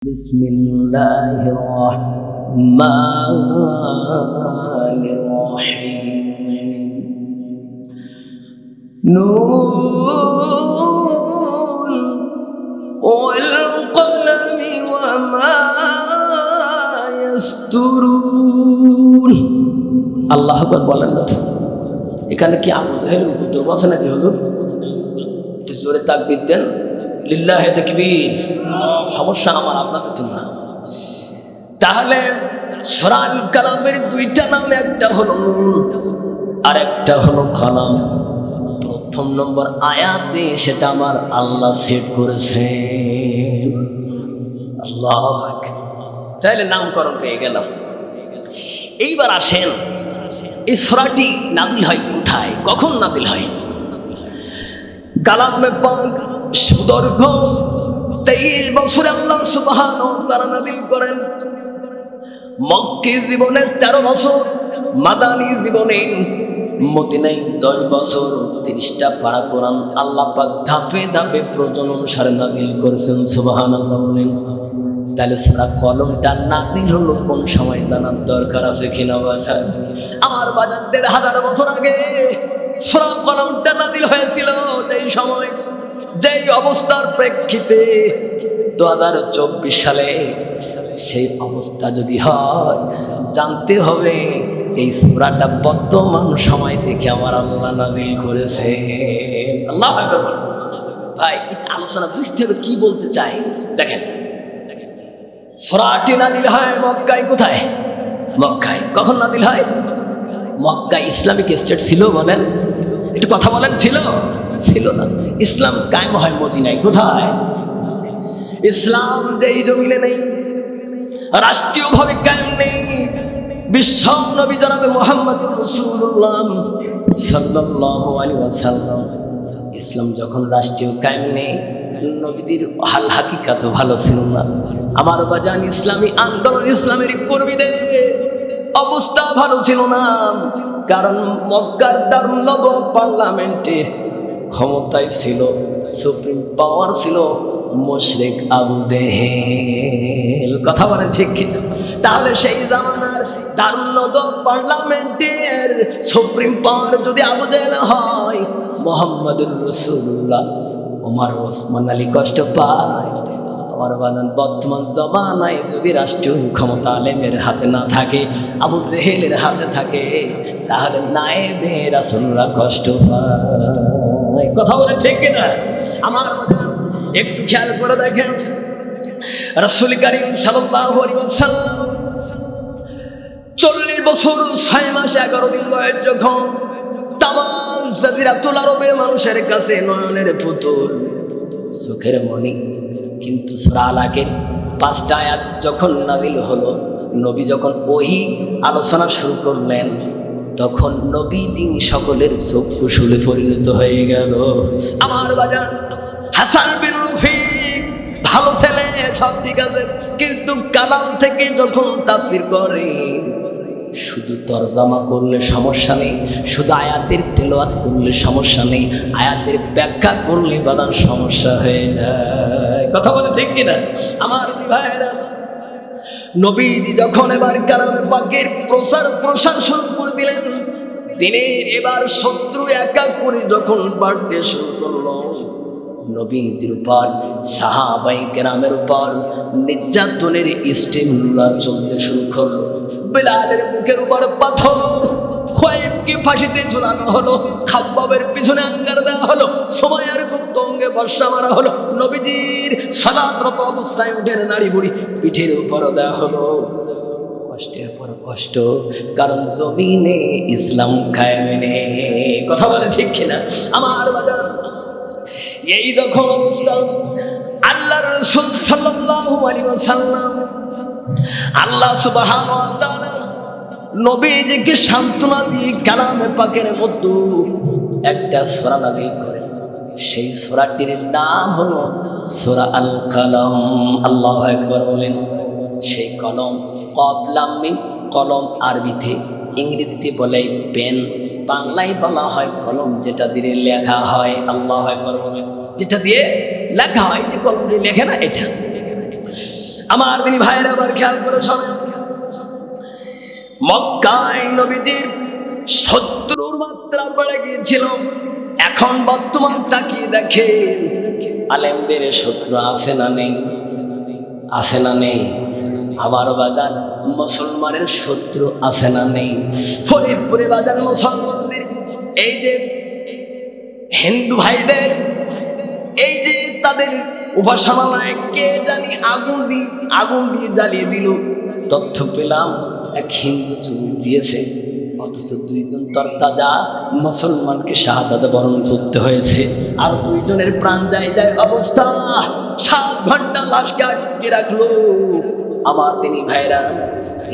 بسم الله الرحمن الرحيم نون والقلم وما يسطرون আল্লাহ আকবার বলেন না। এখানে কি আবু জাহেল উপদ্রব আছে নাকি হুজুর? একটু জোরে তাকবীর দেন। লিল্লাহি তাকবীর। সমস্যা আমার, আপনাদের তো না। তাহলে সূরা আল কালামের দুইটা নাম, একটা হলো নূন আর একটা হলো কলম। প্রথম নম্বর আয়াতে সেটা আমার আল্লাহ সেট করেছেন। আল্লাহ, তাহলে নামকরণ পেয়ে গেলাম। এইবার আসেন, এই সূরাটি নাযিল হয় কোথায়, কখন নাযিল হয়? কালামে পাক সুদীর্ঘ 23 বছর আল্লাহ সুবহানাহু ওয়া তাআলা নাযিল করেন। মক্কি জীবনে 13 বছর, মাদানী জীবনে মদিনায় 10 বছর, 30টা পারা কোরআন আল্লাহ পাক ধাপে ধাপে প্রয়োজন অনুসারে নাযিল করেছেন। সুবহানাল্লাহ বলেন। তাহলে সূরা কলমটা নাযিল হলো কোন সময় জানার দরকার আছে কিনা বাজার? আমার বাজার 1500 বছর আগে সূরা কলমটা নাযিল হয়েছিল। যেই সময়, যেই অবস্থার প্রেক্ষিতে 2024 সালে সেই অবস্থা যদি হয়, জানতে হবে এই সূরাটা বর্তমান সময় থেকে আমার আল্লাহ নাযিল করেছে। আল্লাহু আকবার। ভাই, এটা আলোচনা বুঝতে হবে কি বলতে চাই। দেখেন, সূরাটি নাযিল হয় মক্কায়। কোথায়? মক্কায়। কখন নাযিল হয়? মক্কায় ইসলামিক স্টেট ছিল বলেন? একটু কথা বলেন। ছিল? ছিল না। ইসলাম কায়েম হয় মদিনায়। কোথায়? ইসলাম যেই জমিনে নেই, রাষ্ট্রীয়ভাবে কায়েম নেই, বিশ্ব নবী জনাবে মুহাম্মদুর রাসূলুল্লাহ সাল্লাল্লাহু আলাইহি ওয়াসাল্লাম, ইসলাম যখন রাষ্ট্রীয় কায়েম নেই, নবীদের হাল হাকিকাত ভালো ছিল না। আমার বাজান, ইসলামী আন্দোলন, ইসলামের কর্মীদের অবস্থা ভালো ছিল না। কারণ মক্কার দারুন নবুওয়াত পার্লামেন্টের ক্ষমতায় ছিল, সুপ্রিম পাওয়ার ছিল মুশরিক আবু জেহেল। কথা বলেন ঠিক কি? তাহলে সেই জামানার দারুন নবুওয়াত পার্লামেন্টের সুপ্রিম পাওয়ার যদি আবু জেহেল হয়, মুহাম্মদুর রাসূলুল্লাহ ওমর ওসমান আলী কষ্ট পায়। আমার বানান বর্তমান জমানায় যদি রাষ্ট্রীয় ক্ষমতা আলেমের হাতে না থাকে, আবু জেহেলের হাতে থাকে, তাহলে নায়েবে রাসূলুল্লাহ কষ্ট পায়। কথা বলে ঠিক কিনা? আমার বানান একটু খেয়াল করে দেখেন, রাসূল কারীম সাল্লাল্লাহু আলাইহি ওয়াসাল্লাম 40 বছর 6 মাস 11 দিন বয়স যখন, তামাম জাজিরাতুল আরবের মানুষের কাছে নয়নের পুতুল, চোখের মণি। কিন্তু সূরা আলাকের 5টা আয়াত যখন নাযিল হলো, নবী যখন ওহী আলোচনা শুরু করলেন, তখন নবী দিন সকলের চক্ষু শুলে পরিণত হয়ে গেল। আমার বাজার হাসান বিন রফিক ভালো ছেলে, সব ঠিক আছে, কিন্তু কালাম থেকে যখন তাফসীর করে, শুধু তরজমা করলে সমস্যা নেই, শুধু আয়াতের তেলাওয়াত করলে সমস্যা নেই, আয়াতের ব্যাখ্যা করলে বাদান সমস্যা হয়ে যায়। কথা বলে ঠিক কিনা? আমার ভাইয়েরা, নবীজি যখন এবার কালামে পাকের প্রসার শুরু করে দিলেন, তিনি এবার শত্রু একা করে যখন বাড়তে শুরু করলো, নবীজির উপর, সাহাবায়ে কেরামের উপর নির্যাতনের স্টিমুলা চলতে শুরু করলো। বেলালের মুখের উপর পাথর, খোয়েবকে ফাঁসিতে ঝুলানো হলো, খাব্বাবের পিছনে আঙ্গার দেওয়া হলো, সুমাইয়ার গুপ্ত অঙ্গে বর্ষা মারা হলো, নবীজির সালাতরত অবস্থায় উঠের নাড়ি বুড়ি পিঠের উপর দেওয়া হলো। কষ্টের পর কষ্ট, কারণ জমিনে ইসলাম কায়েম নেই। কথা বলে ঠিক কিনা? আমার বাজার এই যখন অবস্থা, আল্লাহর রাসূল সাল্লাল্লাহু আলাইহি ওয়াসাল্লাম, আল্লাহ সুবহানাহু ওয়া তাআলা নবীজিকে সান্ত্বনা দিয়ে কালামে পাকের মধ্যে একটা সূরা নাযিল করেন। সেই সূরাটির নাম হলো সূরা আল কালাম। আল্লাহু আকবার বলেন। সেই কলম, কফ লাম মিম, কলম আরবিতে, ইংরেজিতে বলে পেন, বাংলায় বলা হয় কলম, যেটা দিয়ে লেখা হয়। আল্লাহু আকবার বলেন। যেটা দিয়ে লেখা হয়, যে কলম দিয়ে লেখে না, এটা। আমার দিনী ভাইরা আবার খেয়াল করে শোনেন, মক্কায় নবীজির শত্রুর মাত্রা বেড়ে গিয়েছিল। এখন বর্তমান তাকিয়ে দেখেন, আলেমদের শত্রু আছে না নেই? আছে না নেই? আবার বাজান মুসলমানের শত্রু আছে না নেই? ফরিদপুরে বাজান মুসলমানদের এই যে হিন্দু ভাইদের এই যে তাদের উপাসনালয় কে জানি আগুন দিয়ে জ্বালিয়ে দিল। তথ্য পেলাম এক হিন্দু চুরি দিয়েছে, অথচ 2 জন তরতাজা মুসলমানকে শাহাদাত বরণ করতে হয়েছে। আর 2 জনের প্রাণ যায় অবস্থা, 7 ঘন্টা লাশকে আটকে রাখলো। আমার দিনী ভাইরা,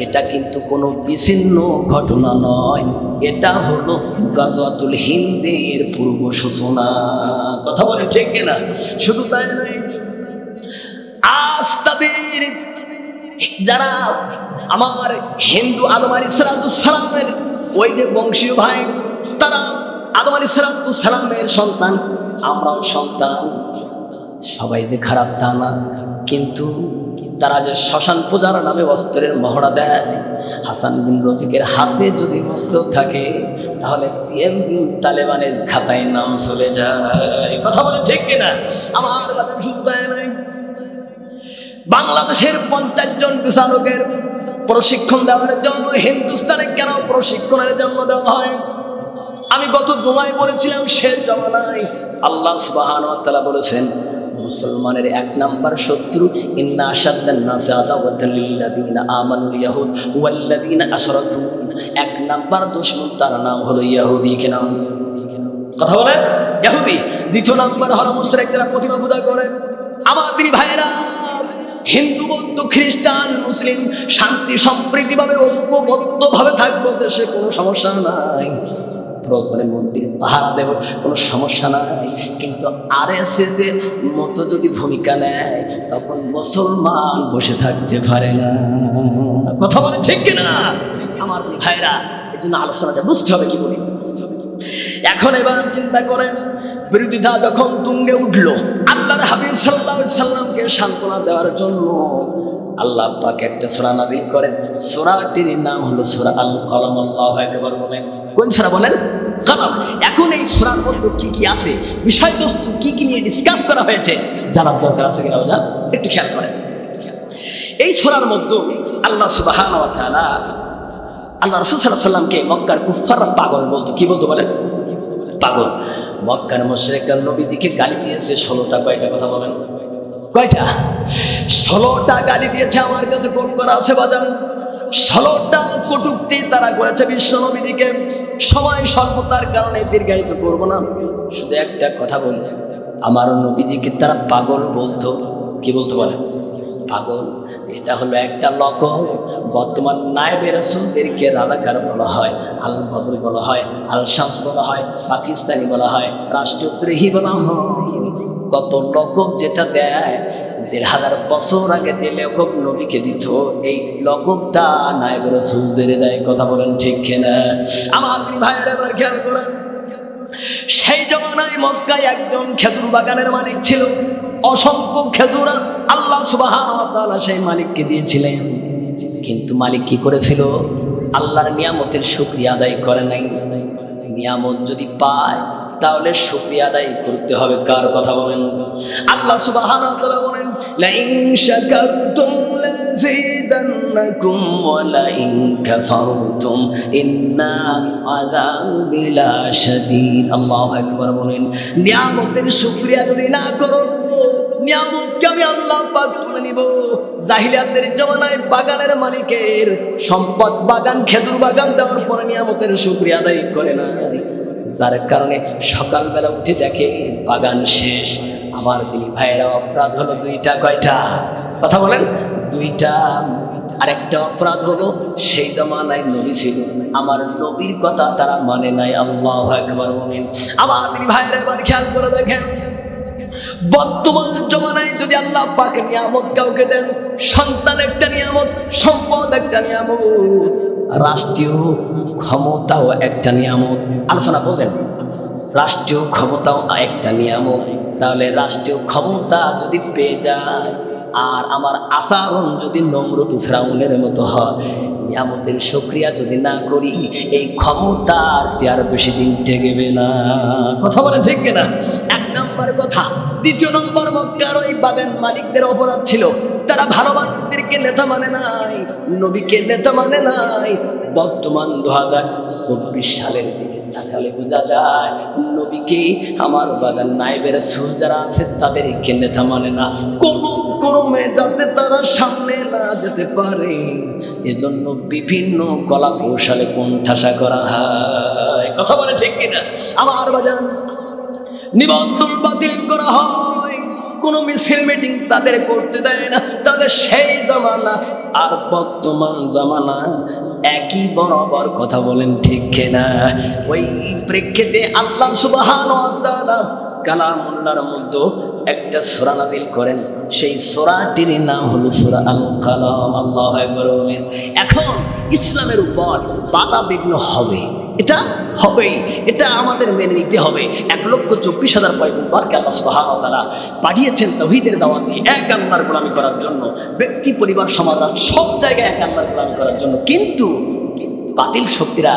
এটা কিন্তু কোনো বিচ্ছিন্ন ঘটনা নয়, এটা হলো গাজওয়াতুল হিন্দের পূর্ব সূচনা। কথা বলে ঠিক কিনা? শুধু তাই নয়, আজ তাদের যারা আমার হিন্দু আদম আলাইহিস সালামের ওই যে বংশীয় ভাই, তারা আদম আলাইহিস সালামের সন্তান, আমরাও সন্তান। সবাই যে খারাপ তা না, কিন্তু তারা যে শ্মশান পূজার নামে অস্ত্রের মহড়া দেয়, হাসান বিন রফিকের হাতে যদি অস্ত্র থাকে তাহলে সিএমবি তালেবানের খাতায় নাম চলে যায়। কথা বলে ঠিক কিনা? আমার কথা শুনতে নাই, বাংলাদেশের 50 জন বিচারকের প্রশিক্ষণ দেওয়ার জন্য হিন্দুস্তানে কেন প্রশিক্ষণের জন্য দেওয়া হয়? আমি গত জুমায় বলেছিলাম, শেষ জমানায় আল্লাহ সুবহানাহু ওয়া তাআলা বলেছেন, মুসলমানের 1 নাম্বার শত্রু ইন্না আশাদ্দান নাসি আদাওয়াতান লিল্লাযিনা আমানুল ইয়াহুদ ওয়াল্লাযিনা আশরাকু। 1 নাম্বার দুশমন তার নাম হলো ইহুদি। কি নাম? কথা বলেন, ইহুদি। 2 নাম্বার হলো মুশরিকরা, প্রতিমা পূজা করে। আমার প্রিয় ভাইরা, হিন্দু বৌদ্ধ খ্রিস্টান মুসলিম শান্তি সম্প্রীতিভাবে ঐক্যবদ্ধভাবে থাকবো, দেশে কোনো সমস্যা নাই। প্রয়োজনে মন্দির পাহারা দেব, কোনো সমস্যা নাই। কিন্তু আরএসএস এর মতো যদি ভূমিকা নেয়, তখন মুসলমান বসে থাকতে পারে না। কথা বলে ঠিক কিনা? আমার ভাইরা, এই জন্য আলোচনাটা বুঝতে হবে কি বলি। এখন এবার চিন্তা করেন, বিরোধিতা যখন তুঙ্গে উঠলো, আল্লাহর হাবিব সাল্লাল্লাহু আলাইহি সাল্লামকে সান্ত্বনা দেওয়ার জন্য আল্লাহ পাক একটা সূরা নাযিল করেন। সূরাটির নাম হলো সূরা আল কলম। আল্লাহু আকবার বলেন। কোন সূরা বলেন? কলম। এখন এই সূরার মধ্যে কি কি আছে, বিষয়বস্তু কি কি নিয়ে ডিসকাস করা হয়েছে, জানার দরকার আছে কিনা বুঝান? একটু খেয়াল করেন। এই সূরার মধ্যে আল্লাহ সুবহানাহু ওয়া তাআলা আল্লাহ রাসূল সাল্লাল্লাহু আলাইহি সাল্লামকে মক্কার কুফাররা পাগল বলতো। কি বলতো বলেন? পাগল। মক্কার মুশরিকরা নবীকে গালি দিয়েছে 16টা। কয়টা? কথা বলেন, কয়টা? 16টা গালি দিয়েছে। আমার কাছে কোট করা আছে বাজান। 16টা কটূক্তি তারা করেছে বিশ্ব নবীকে। সময় স্বল্পতার কারণে দীর্ঘায়িত করব না, শুধু একটা কথা বলি, আমার নবীকে তারা পাগল বলতো। কি বলতো বলেন? পাগল। এটা হলো একটা লকব। বর্তমান নায়েবে রাসূলদেরকে রাজাকার বলা হয়, আল বদর বলা হয়, আল শামস বলা হয়, পাকিস্তানি বলা হয়, রাষ্ট্রদ্রোহী বলা হয়। কত লকব যেটা দেয়, 1500 বছর আগে যে লকব নবীকে দিত, এই লকবটা নায়েবে রাসূলদের দেয়। কথা বলেন ঠিক কিনা? আমার ভাইয়েরা এবার খেয়াল করেন, সেই জমানায় মক্কায় একজন খেজুর বাগানের মালিক ছিল। অসংখ্য খেজুর আল্লাহ সুবহানাহু ওয়া তাআলা সেই মালিককে দিয়েছিলেন। কিন্তু মালিক কি করেছিল? আল্লাহর নিয়ামতের শুকরিয়া আদায় করে নাই। নিয়ামত যদি পায় তাহলে শুকরিয়া আদায় করতে হবে। কার কথা বলেন? আল্লাহ সুবহানাহু ওয়া তাআলা বলেন, লা ইন শাকারতুম লাযিদান্নাকুম ওয়া লা ইন কাফারতুম ইন্না আযাবি লাশাদীদ। আল্লাহু আকবার বলেন। নিয়ামতের শুকরিয়া যদি না করো, নিয়ামতকে আমি আল্লাহ পাক তুলে নিব। জাহিলিয়াতের জামানায় বাগানের মালিকের সম্পদ বাগান, খেজুর বাগান দেওয়ার পরে নিয়ামতের শুকরিয়া আদায় করে না, যার কারণে সকালবেলা উঠে দেখে বাগান শেষ। আমার দিনী ভাইয়েরা, অপরাধ হলো 2টা। কয়টা? কথা বলেন, 2টা। আরেকটা অপরাধ হলো, সেই জামানায় নবী ছিল, আমার নবীর কথা তারা মানে নাই। আল্লাহু আকবার বলেন। আমার দিনী ভাইয়েরা এবার খেয়াল করে দেখেন, বর্তমান জমানায় যদি আল্লাহ পাক নিয়ামত কাউকে দেন, সন্তান একটা নিয়ামত, সম্পদ একটা নিয়ামত, রাষ্ট্রীয় ক্ষমতাও একটা নিয়ামত। আলোচনা বলেন, রাষ্ট্রীয় ক্ষমতাও একটা নিয়ামত। তাহলে রাষ্ট্রীয় ক্ষমতা যদি পেয়ে যায় আর আমার আচরণ যদি নমরুদ ফিরাউনের মতো হয়, নিয়ামতের শুকরিয়া যদি না করি, এই ক্ষমতা আর বেশি দিন ঠেকবে না। কথা বলে ঠিক কিনা? এক নম্বর কথা। দ্বিতীয় নম্বর, মক্কার ওই বাগান মালিকদের অপরাধ ছিল, তারা ভালো মানুষদেরকে নেতা মানে নাই, নবীকে নেতা মানে নাই। বর্তমান 2024 সালের দিকে তাকালে বোঝা যায় নবীকে আমার বাগান নায়েবে রাসূল যারা আছে তাদেরকে নেতা মানে না, কোনো ক্রমে যাতে তারা সামনে না যেতে পারে এজন্য বিভিন্ন কলা কৌশলে কোণঠাসা করা হয়। কথা বলে ঠিক কিনা? আমার বাজান নিবন্ধন বাতিল করা হয়, কোনো মিছিল মিটিং তাদের করতে দেয় না। তাহলে সেই জামানা আর বর্তমান জামানা একই বরাবর, কথা বলেন ঠিক কিনা? ওই প্রেক্ষিতে আল্লাহ সুবহানাহু ওয়া তাআলা কালামুল্লাহর মধ্যে একটা সূরা নাযিল করেন, সেই সূরাটির নাম হলো সূরা আল কালাম। আল্লাহু আকবার। এখন ইসলামের উপর বাধা বিঘ্ন হবে, এটা হবেই, এটা আমাদের মেনে নিতে হবে। 1,24,000 পয়গম্বরকে আল্লাহ সুবহানাহু ওয়া তাআলা পাঠিয়েছেন তাওহীদের দাওয়াত দিয়ে, এক আল্লাহর গোলামি করার জন্য, ব্যক্তি পরিবার সমাজ সব জায়গায় এক আল্লাহর গোলামি করার জন্য। কিন্তু বাতিল শক্তিরা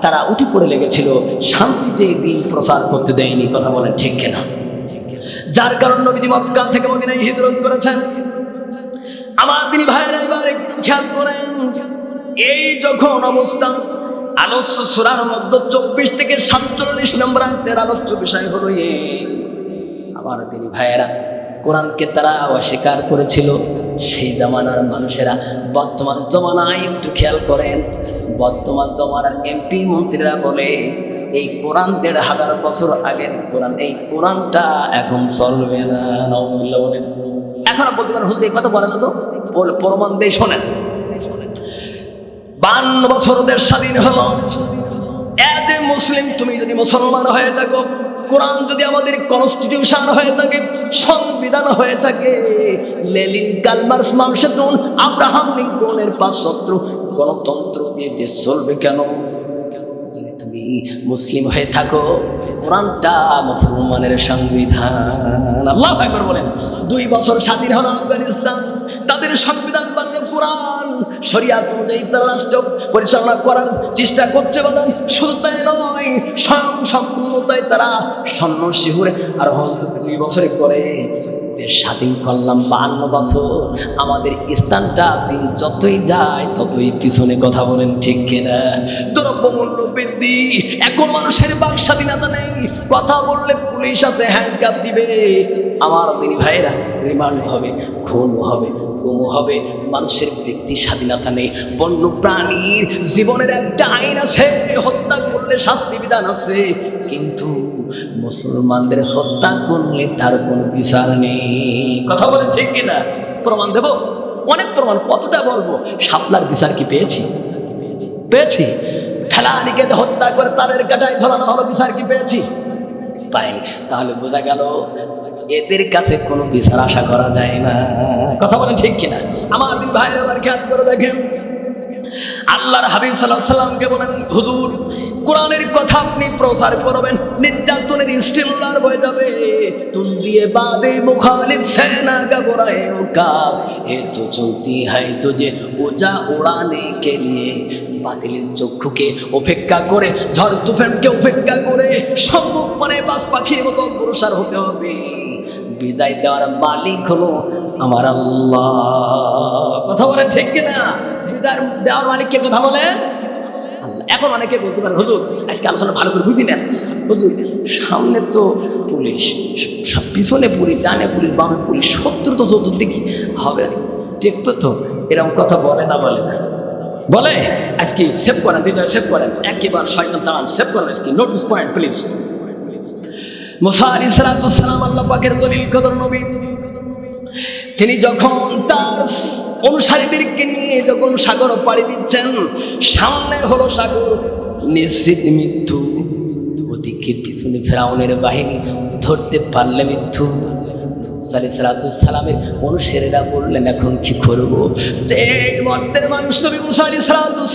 তারা উঠে পড়ে লেগেছিল, শান্তিতে দিন প্রচার করতে দেয়নি। কথা বলেন ঠিক কিনা? যার কারণে নবীজি মক্কা থেকে মদিনায় হিজরত করেছেন। আমার তিনি ভাইয়েরা এবার একটু খেয়াল করেন, এই যখন অবস্থা, আলোচ্য সূরার মধ্যে 24 থেকে 47 নম্বর আয়াতের আলোচ্য বিষয় হলো আমার তিনি ভাইয়েরা, কোরআনকে তারা অস্বীকার করেছিল সেই জামানার মানুষেরা। বর্তমান জমানায় একটু খেয়াল করেন, বর্তমান জমানার এমপি মন্ত্রীরা বলে এই কোরআন 1,500 বছর আগের কোরআন, এই কোরআনটা এখন চলবে না। নাউযুবিল্লাহ বলেন। এখন বলতে পারেন হুজুর এই কথা বলে না তো, প্রমাণ দেই শোনেন। 52 বছর দেশ স্বাধীন হলো, এতে মুসলিম তুমি যদি মুসলমান হয়ে থাকো, কোরআন যদি আমাদের কনস্টিটিউশন হয়ে থাকে, সংবিধান হয়ে থাকে, লেনিন, কার্ল মার্কস, মাও সেতুং, আব্রাহাম লিঙ্কনের 5 সূত্র গণতন্ত্র দিয়ে দেশ চলবে কেন? যদি তুমি মুসলিম হয়ে থাকো, কোরআনটা মুসলমানের সংবিধান। আল্লাহু আকবার বলেন। 2 বছর স্বাধীন হলো আফগানিস্তান, তাদের সংবিধান বাংলা কোরআন, শরিয়াত অনুযায়ী তারা রাষ্ট্র পরিচালনা করার চেষ্টা করছে। বলেন শুধু তাই নয়, স্বয়ং সম্পূর্ণতায় তারা স্বর্ণ শিহুরে আর 2 বছরের পরে দেশ স্বাধীন করলাম। 52 বছর আমাদের স্থানটা দিন যতই যায় ততই পিছনে। কথা বলেন ঠিক কিনা? দ্রব্যমূল্য বৃদ্ধি, এখন মানুষের বাক স্বাধীনতা নেই, কথা বললে পুলিশ আছে হ্যান্ডকাপ দিবে। আমার দিনী ভাইয়েরা, রিমান্ড হবে, খুন হবে, গুম হবে, মানুষের ব্যক্তি স্বাধীনতা নেই। বন্য প্রাণীর জীবনের একটা আইন আছে, হত্যা করলে শাস্তি বিধান আছে, কিন্তু মুসলমানদের হত্যা করলে তার কোনো বিচার নেই। কথা বলেন ঠিক কিনা? প্রমাণ দেব, অনেক প্রমাণ। কতটা বলবো? শাপলার বিচার কি পেয়েছি? ফেলানিকে হত্যা করে তারের কাটায় ঝোলানো হলো, বিচার কি পেয়েছি? পাইনি। তাহলে বোঝা গেল এদের কাছে কোনো বিচার আশা করা যায় না। কথা বলেন ঠিক কিনা? আমার ভাইরা আবার খেয়াল করে দেখেন, আল্লাহর হাবিব সাল্লাল্লাহু আলাইহি সাল্লামকে বলেন, হুজুর কোরআনের কথা আপনি প্রচার করবেন, নির্যাতনের স্টিমুলার হয়ে যাবে। তুম দিয়ে বাদে মুখালিফ সেনা ঘবরায়ে ওকাব, এ তো চলতি হয় তুঝে ওজা উড়ানে কে লিয়ে। বাতিলের চক্ষুকে উপেক্ষা করে, ঝড় তুফানকে উপেক্ষা করে সম্মুখ মানে বাস পাখির মতো অগ্রসর হতে হবে। বিজয় দেওয়ার মালিক হলো আমার আল্লাহ। কথা বলেন ঠিক কিনা? বিজয় দেওয়ার মালিককে কথা বলেন আল্লাহ। এখন অনেকে বলতে পারে, হুজুর আজকে আলোচনা ভালো করে বুঝি নেন। হুজুর সামনে তো পুলিশ, পিছনে পুলিশ, ডানে পুলিশ, বামে পুলিশ, শত্রু তো চতুর্দিকে হবে, দেখবো তো। এরকম কথা বলে না? বলে না? বলে। আজকে সেভ করেন, হৃদয় সেভ করেন, একবার শয়তান তাড়ান, সেভ করেন আজকে। Note this point please. Musa আলাইহিস সালাম আল্লাহ পাকের জলিল কদর নবী, তিনি যখন তার অনুসারীদেরকে নিয়ে যখন সাগর পাড়ি দিচ্ছেন, সামনে হলো সাগর, নিশ্চিত মৃত্যু, ওদিকে পিছনে ফেরাউনের বাহিনী, ধরতে পারলে মৃত্যু। মুসা আলাইহিস সালামের অনুসারীরা বললেন, এখন কি করবো? যে মর্তের মানুষ নবী মুসা আলাইহিস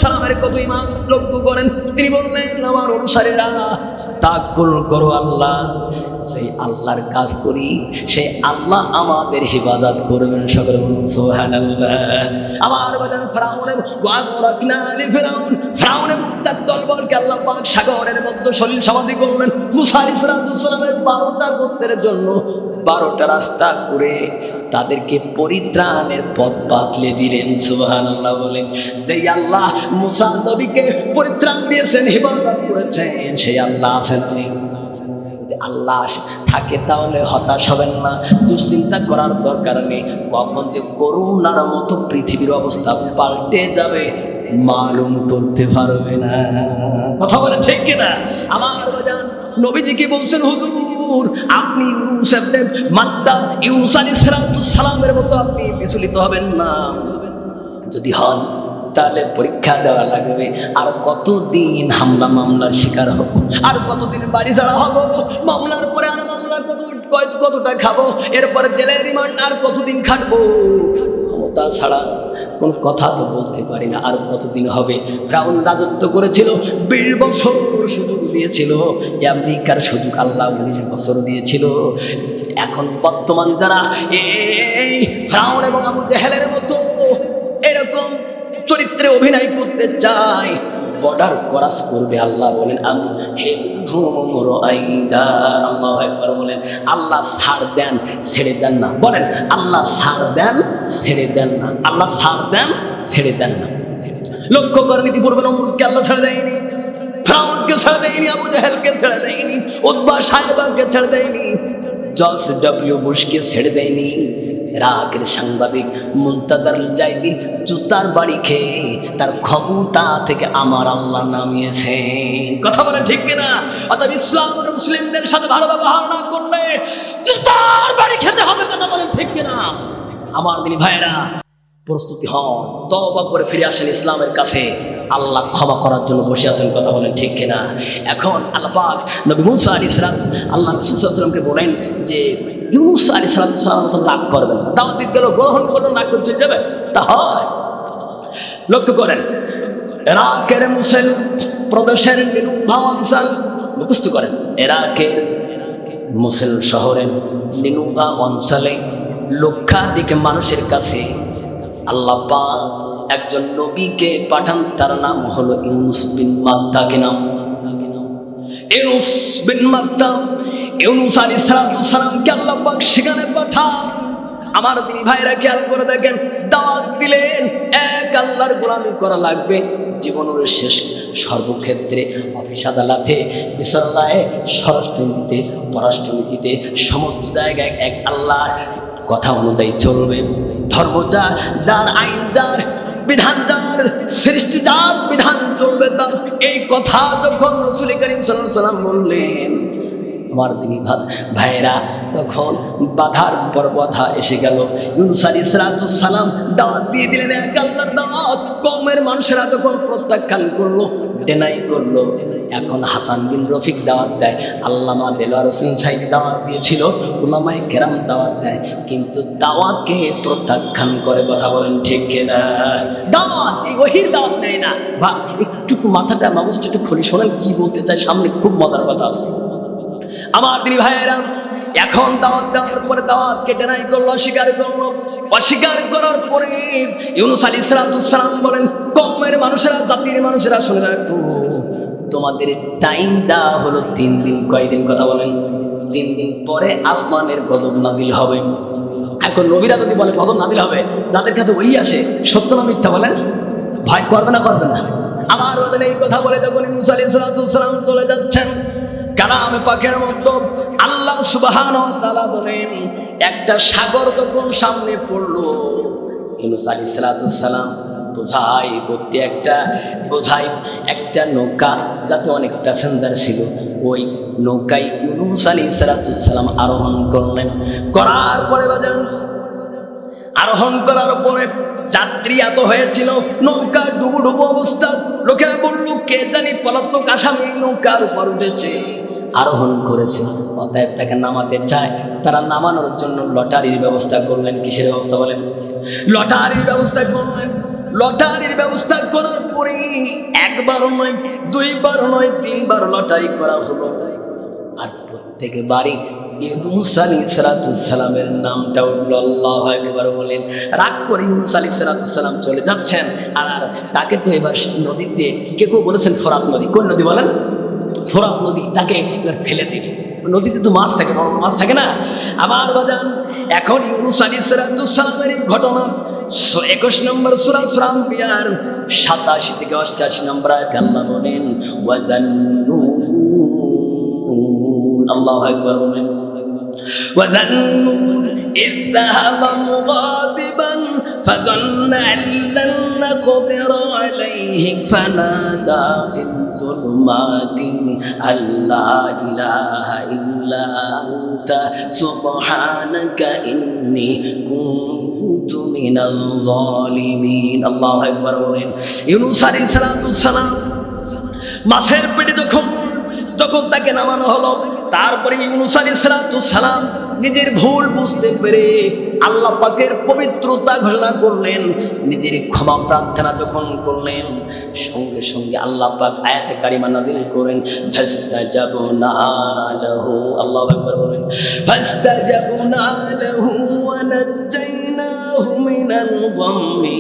সালামের কত ঈমান লক্ষ্য করেন। তিনি বললেন, আমার অনুসারীরা তাওয়াক্কুল করো আল্লাহ, সেই আল্লাহর কাজ করি, সেই আল্লাহ আমাদের হিফাজত করবেন। সকলে বলুন সুবহানাল্লাহ। আমার বাজান ফিরাউনের ফিরাউনের তার দলবলকে আল্লাহ পাক সাগরের মধ্যে সলিল সমাধি করলেন। মুসা আলাইহিস সালামের 12টা গোত্রের জন্য 12টা রাস্তা করে তাদেরকে পরিত্রাণের পথ বাতলে দিলেন। সুবহানাল্লাহ বলেন। সেই আল্লাহ মুসা নবীকে পরিত্রাণ দিয়েছেন, হিফাজত করেছেন, সেই আল্লাহ আছেন। আল্লাহ থাকে তাহলে হতাশ হবেন না, দুশ্চিন্তা করার দরকার নেই। কখন যে করুণার মতো পৃথিবীর অবস্থা পাল্টে যাবে মালুম করতে পারবে না। কথা বলে ঠিক কিনা? আমার বাজান নবীজি কি বলছেন, হুজুর আপনি ইউনূস ইবনে মাত্তা ইউনূস আলাইহিস সালামের মতো আপনি বিচলিত হবেন না। যদি হন তাহলে পরীক্ষা দেওয়া লাগবে। আর কতদিন হামলা মামলার শিকার হব, আর কতদিন বাড়ি ছাড়া হব, মামলার পরে আর মামলা কতটা খাবো, এরপরে জেলের রিমান্ড আর কতদিন খাটবো। ক্ষমতা ছাড়া কোন কথা তো বলতে পারি না। আর কতদিন হবে? ফিরআউন রাজত্ব করেছিল 20 বছর, সুযোগ দিয়েছিল আমেরিকার সুযোগ আল্লাহ 19 বছর দিয়েছিল। এখন বর্তমান যারা এই ফিরআউন এবং আবু জেহেলের মতো এরকম চরিত্রে অভিনয় করতে চায়, বর্ডার ক্রস করবে। আল্লাহ বলেন আল্লাহু আকবার বলেন। আল্লাহ ছাড় দেন ছেড়ে দেন না। বলেন আল্লাহ ছাড় দেন ছেড়ে দেন না। আল্লাহ ছাড় দেন ছেড়ে দেন না। লক্ষ্য করেন ইতিপূর্বে নমরুদকে আল্লাহ ছেড়ে দেয়নি, ফিরআউনকে ছেড়ে দেয়নি, আবু জেহেলকে ছেড়ে দেয়নি, উতবা সাইবাকে ছেড়ে দেয়নি, জর্জ ডব্লিউ বুশকে ছেড়ে দেয়নি। ইরাকের সাংবাদিক মুনতাজার জাইদি জুতার বাড়ি খেয়ে তার ক্ষমতা থেকে আমার আল্লাহ নামিয়েছেন। কথা বলে ঠিক কিনা? অতএব ইসলাম ও মুসলিমদের সাথে ভালো ব্যবহার না করলে জুতার বাড়ি খেতে হবে। কথা বলে ঠিক কিনা? আমার দিনী ভাইরা, প্রস্তুতি হন, তওবা করে ফিরে আসেন ইসলামের কাছে। আল্লাহ ক্ষমা করার জন্য বসে আছেন। কথা বলেন ঠিক কিনা? এখন আল্লাহ পাক নবী মুসা আলাইহিস সালাম আল্লাহ রাসূল সাল্লাল্লাহু আলাইহি ওয়াসাল্লামকে বলেন যে ইউনূস আলাইহিস সালাম মতো রাগ করবেন না। দাওয়াত দিতে গেল গ্রহণ করবেন, রাগ করে চলে যাবে, তা হয়? লক্ষ্য করেন ইরাকের মুসল প্রদেশের নিনুভা অঞ্চল, মুখস্থ করেন ইরাকের মুসল শহরের নিনুভা অঞ্চলে লক্ষাধিক মানুষের কাছে আল্লাহ পাক একজন নবীকে পাঠান। তার নাম হলো ইউনূস বিন মাত্তা। কি নাম? ইউনূস বিন মাত্তা। ইউনূস আলাইহিস সালামকে আল্লাহ পাক সেখানে পাঠান। আমার দিনী ভাইরা খেয়াল করে দেখেন, দাওয়াত দিলেন এক আল্লাহর গোলামি করা লাগবে জীবনের শেষ সর্বক্ষেত্রে, অফিস আদালতে, বিশ্ববিদ্যালয়ে, স্বরাষ্ট্রনীতিতে, পররাষ্ট্রনীতিতে, সমস্ত জায়গায় এক আল্লাহর কথা অনুযায়ী চলবে। ধর্ম যার, যার আইন যার, বিধান যার, সৃষ্টি যার, বিধান চলবে তার। এই কথা যখন রাসূল করিম সাল্লাল্লাহু আলাইহি ওয়াসাল্লাম বললেন, আমার দিনী ভাইয়েরা, তখন বাধার পর বাধা এসে গেল। ইউনূস আলাইহিস সালাম দাওয়াত দিয়ে দিলেন এক আল্লাহর দাওয়াত। কওমের মানুষেরা তখন প্রত্যাখ্যান করলো, ডেনাই করলো। এখন হাসান বিন রফিক দাওয়াত দেয়, আল্লামা দেলোয়ার হোসেন সাইদি দাওয়াত দিয়েছিল, উলামায়ে কেরাম দাওয়াত দেয়, কিন্তু দাওয়াতকে প্রত্যাখ্যান করে। কথা বলেন ঠিক কিনা? দাওয়াত এই ওহীর দাওয়াত নেয় না। বা একটু মাথাটা মগজটা একটু খুলে শোনেন কি বলতে চাই, সামনে খুব মজার কথা আছে। আমার দিনী ভাইয়েরা, এখন দাওয়াত দেওয়ার পরে দাওয়াতকে ডেনাই করলো, অস্বীকার করলো। অস্বীকার করার পরে ইউনূস আলাইহিস সালাম বলেন, কওমের মানুষেরা, জাতির মানুষেরা শুনে রাখো, তোমাদের টাইম দেওয়া হলো 3 দিন। কয়দিন? কথা বলেন। 3 দিন পরে আসমানের গজব নাজিল হবে। এখন নবীরা যদি বলে গজব নাজিল হবে, যাদের কাছে ওই আসে, সত্য না মিথ্যা বলেন? ভয় করবে না করবে না? আমার বদলে এই কথা বলে যখন মুসা আলাইহিস সালাম চলে যাচ্ছেন, কালামে পাকের মধ্যে আল্লাহ সুবহানাহু ওয়া তাআলা বলেন, একটা সাগর যখন সামনে পড়লো, ইউনূস আলাইহিস সালাম বোঝাই ভর্তি একটা নৌকা, যাতে অনেক প্যাসেঞ্জার ছিল, ওই নৌকায় ইউনূস আলাইহিস সালাম আরোহণ করলেন। করার পরে বাজান আরোহণ করার পরে যাত্রী এত হয়েছিল, নৌকা ডুবো অবস্থা। লোকেরা বলল, কে জানি পলাতক আসামি নৌকার উপর উঠেছে, আরোহণ করেছে, অতএব তাকে নামাতে চায়। তারা নামানোর জন্য লটারির ব্যবস্থা করলেন। কিসের ব্যবস্থা বলেন? লটারির ব্যবস্থা করলেন। লটারির ব্যবস্থা করার পরে একবার নয়, 2বার নয়, 3বার লটারি করা হলো। আর থেকে বাড়ি ইউনূস আলাইহিস সালামের নামটা উঠল। আল্লাহু আকবার বলেন। রাগ করে ইউনূস আলাইহিস সালাম চলে যাচ্ছেন, আর তাকে তো এবার নদীতে কেউ বলেছেন ফোরাত নদী। কোন নদী বলেন? ফোরাত নদী। তাকে এবার ফেলে দিলেন। নদীতে তো মাছ থাকে, বড় মাছ থাকে না? আমার বাজান, এখন ইউনূস আলাইহিস সালামের এই ঘটনা 21 নম্বর সূরা সূরা আম্বিয়ার 87 থেকে 88 নম্বর আয়াতে আল্লাহ বলেন ওয়াযান্নুন। আল্লাহু আকবার বলেন। وَذَنُّونِ إِذْ ذَهَبَ مُغَاضِبًا فَظَنَّ أَن لَّن نَّقْدِرَ عَلَيْهِ فَنَادَىٰ فِي الظُّلُمَاتِ أَن لَّا إِلَٰهَ إِلَّا أَنتَ سُبْحَانَكَ إِنِّي كُنتُ مِنَ الظَّالِمِينَ। আল্লাহু আকবার বলেন। ইউনূস আলাইহিস সালাম মাছের পেটে যখন তাকে নামানো হলো, তারপরে ইউনূস আলাইহিস সালাম নিজের ভুল বুঝতে পেরে আল্লাহ পাকের পবিত্রতা ঘোষণা করলেন, নিজের ক্ষমা প্রার্থনা যখন করলেন, সঙ্গে সঙ্গে আল্লাহ পাক আয়াতে কারিমা নাযিল করেন ফাস্তাজাবনা লাহু। আল্লাহু আকবার বলেন। ফাস্তাজাবনা লাহু ওয়া নাজ্জাইনাহু মিনাল গাম্মি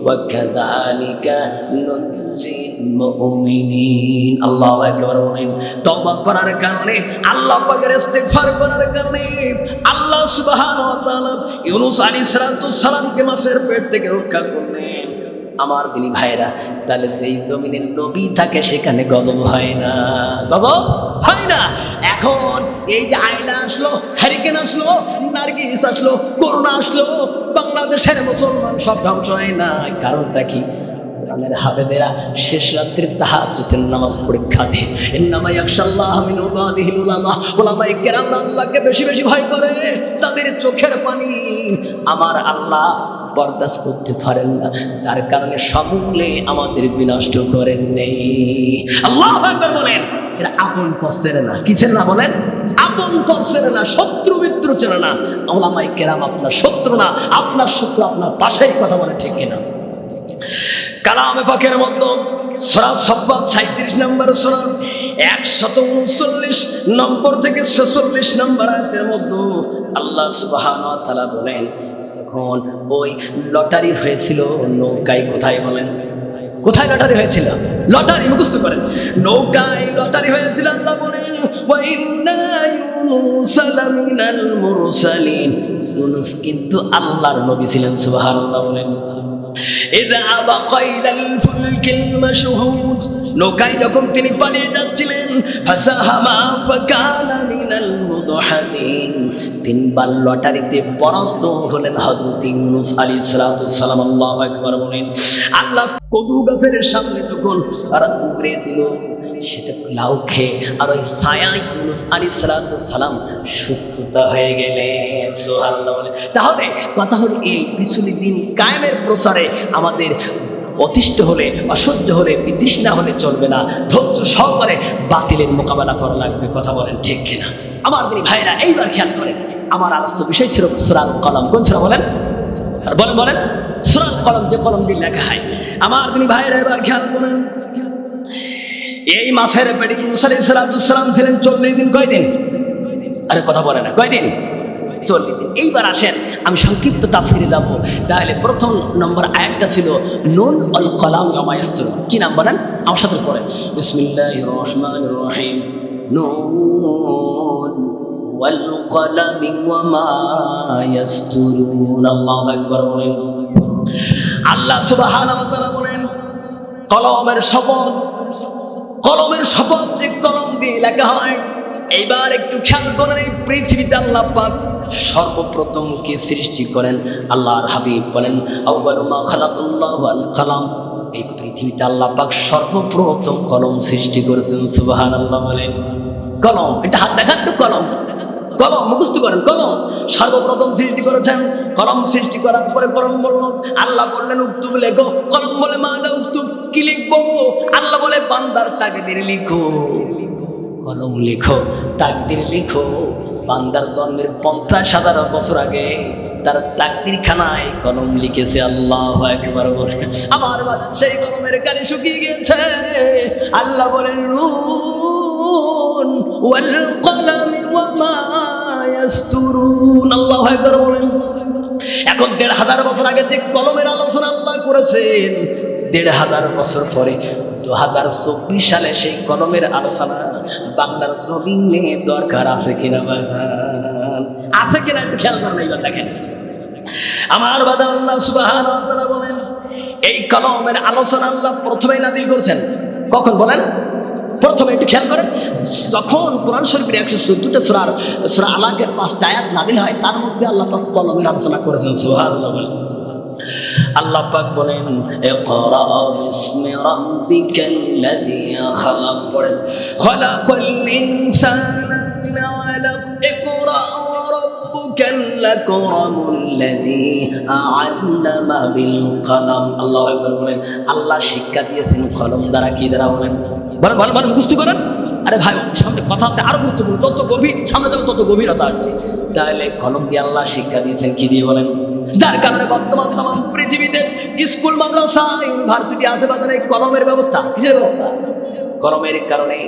ওয়া কাযালিকা নুনজিল মুমিনিন। আল্লাহু আকবার বলেন। তওবা করার কারণে, আল্লাহ পাকের ইস্তিগফার করার কারণে আল্লাহ সুবহানাহু ওয়া তাআলা ইউনূস আলাইহিস সালামকে মাছের পেট থেকে রক্ষা করলেন। আমার দিনী ভাইরা, তাহলে যেই জমিনের নবী থাকে সেখানে গজব হয় না, গজব হয় না। এখন এই যে আইলা আসলো, হারিকেন আসলো, নার্গিস আসলো, করোনা আসলো, বাংলাদেশের মুসলমান সব ধ্বংস হয় না। কারণটা কি? কোরআনের হাফেজেরা শেষ রাত্রে তাহাজ্জুদের নামাজ পরীক্ষা দেয়। ইন্নামা ইয়াখশাল্লাহ মিন ইবাদিহিল উলামা। উলামায়ে কেরাম আল্লাহকে বেশি বেশি ভয় করে। তাদের চোখের পানি আমার আল্লাহ বরদাস্ত করতে পারেন না, যার কারণে সমূলে আমাদের বিনষ্ট করেন নেই। আল্লাহু আকবার বলেন। এরা আপন পথ চেনে না। কি চেনে না বলেন? আপন পথ চেনে না, শত্রু মিত্র চেনে না। উলামায়ে কেরাম আপনার শত্রু না, আপনার শত্রু আপনার পাশেই। কথা বলে ঠিক কিনা? কালামে পাকের মধ্যে সূরা সাফফাত 37 নম্বর সূরা 139 নম্বর থেকে 46 নম্বর আয়াতের মধ্যে আল্লাহ সুবহানাহু ওয়া তাআলা বলেন, এখন ওই লটারি হয়েছিল নৌকায়। কোথায় বলেন? কোথায় লটারি হয়েছিল? লটারি মুখস্থ করেন। নৌকায় লটারি হয়েছিল। আল্লাহ বলেন ওয়া ইন্না ইউনুস লামিনাল মুরসালিন। ইউনুস কিন্তু আল্লাহর নবী ছিলেন। সুবহানাল্লাহ বলেন। নৌকায় যখন তিনি পালিয়ে যাচ্ছিলেন, তিনবার লটারিতে পরাস্ত হলেন হযরত ইউনূস আলাইহিস সালাম। আল্লাহু আকবার বলেন। আল্লাহ কদু গাছের সামনে যখন তারা উগরে দিল, সেটা লাউ খেয়ে আর ওই ছায়ায় ইউনূস আলাইহিস সালাম সুস্থতা হয়ে গেলেন। সুবহানাল্লাহ বলে। তাহলে কথা হলো, এই পিছলি দিন কায়েমের প্রচারে আমাদের অতিষ্ঠ হলে, অসহ্য হলে, বিতৃষ্ণা হলে চলবে না। ধৈর্য সহকারে বাতিলের মোকাবেলা করা লাগবে। কথা বলেন ঠিক কিনা? আমার দিনী ভাইরা, এইবার খেয়াল করেন, আমার আলোচ্য বিষয় ছিল সূরা আল কলম। কোন সূরা বলেন? বলেন বলেন। সূরা আল কলম, যে কলম দিয়ে লেখা হয়। আমার দিনী ভাইরা, এবার খেয়াল করেন, এই মাছের পেটে ইউনূস আলাইহিস সালাম ছিলেন 40 দিন। কয়দিন? আরে কথা বলে না, কয়দিন? 40 দিন। এইবার আসেন, আমি সংক্ষিপ্ত তাফসীরে যাব। তাহলে প্রথম নম্বর আয়াতটা ছিল নুন আল কলাম ওয়া মা ইয়াসতুরুন। কি নাম বলেন? আমার সাথে পড়েন। বিসমিল্লাহির রহমানির রহিম। নুন ওয়াল কলামি ওয়া মা ইয়াসতুরুন। আল্লাহু আকবার বলেন। আল্লাহ সুবহানাহু ওয়া তাআলা বলেন, কলমের শপথ, কলমের শপথ, যে কলম দিয়ে লেখা হয়। এইবার একটু খেয়াল করেন, এই পৃথিবীতে আল্লাহ পাক সর্বপ্রথম কে সৃষ্টি করেন? আল্লাহর হাবিব বলেন আউয়ালু মা খালাকাল্লাহু আল কালাম। এই পৃথিবীতে আল্লাহ পাক সর্বপ্রথম কলম সৃষ্টি করেছেন। সুবহানাল্লাহ বলেন। কলম, এটা হাত দেখান তো। কলম, কলম মুখস্থ করেন। কলম সর্বপ্রথম সৃষ্টি করেছেন। কলম সৃষ্টি করার পরে কলম বলল, আল্লাহ বললেন উক্তুব, লেখো। কলম বলে মাদা উক্তুব, কি লিখবো? আল্লাহ বলে বান্দার তাকদীর লিখো। কলম লিখো, তাকদীর লিখো। বান্দার জন্মের 50,000 বছর আগে তার তাকদীর খানায় কলম লিখেছে। আল্লাহু আকবার বলে। আমার বাদ সেই কলমের কালি শুকিয়ে গেছে। আল্লাহ বলেন ওয়াল কলামি ওয়া মা ইয়াসতুরুন। আল্লাহু আকবার বলেন। এখন ১৫০০ বছর আগে যে কলমের আলোচনা আল্লাহ করেছেন, ১৫০০ বছর পরে ২০২৪ সালে সেই কলমের আলোচনা বাংলার জমিনে দরকার আছে কিনা বাজান? আছে কিনা একটু খেয়াল করেন। এইবার দেখেন আমার বাদা আল্লাহ সুবহানাহু ওয়া তাআলা বলেন, এই কলমের আলোচনা আল্লাহ প্রথমেই নাযিল করেছেন। কখন বলেন? প্রথমে একটু খেয়াল করেন, যখন কোরআন শরীফের ১১৪টা সূরা আলাকের ৫টা আয়াত নাযিল হয়, তার মধ্যে আল্লাহ পাক কলমের আলোচনা করেছেন। সুবহানাল্লাহ বলেন। আল্লাহ পাক বলেন, ইকরা বিসমি রাব্বিকাল্লাযী খালাক। পড়েন, খালাকাল ইনসানা মিন আলাক। ইকরা ওয়া রাব্বুকাল আকরামুল্লাযী আ'আল্লামা বিল কলম। আল্লাহু আকবার বলেন। আল্লাহ শিক্ষা দিয়েছেন কলম দ্বারা। কি দ্বারা? বলেন বলেন, মুখস্থ করেন। আরে ভাই, সামনে কথা আছে আরো গুরুত্বপূর্ণ, তত গভীর, সামনে যাবে তত গভীরতা আসবে। তাহলে কলম দিয়ে আল্লাহ শিক্ষা দিয়েছেন কি দিয়ে? বলেন। যার কারণে বর্তমান তাম পৃথিবীতে স্কুল, মাদ্রাসা, ইউনিভার্সিটি আছে বাজারে কলমের ব্যবস্থা। কিসের ব্যবস্থা? কলমের কারণে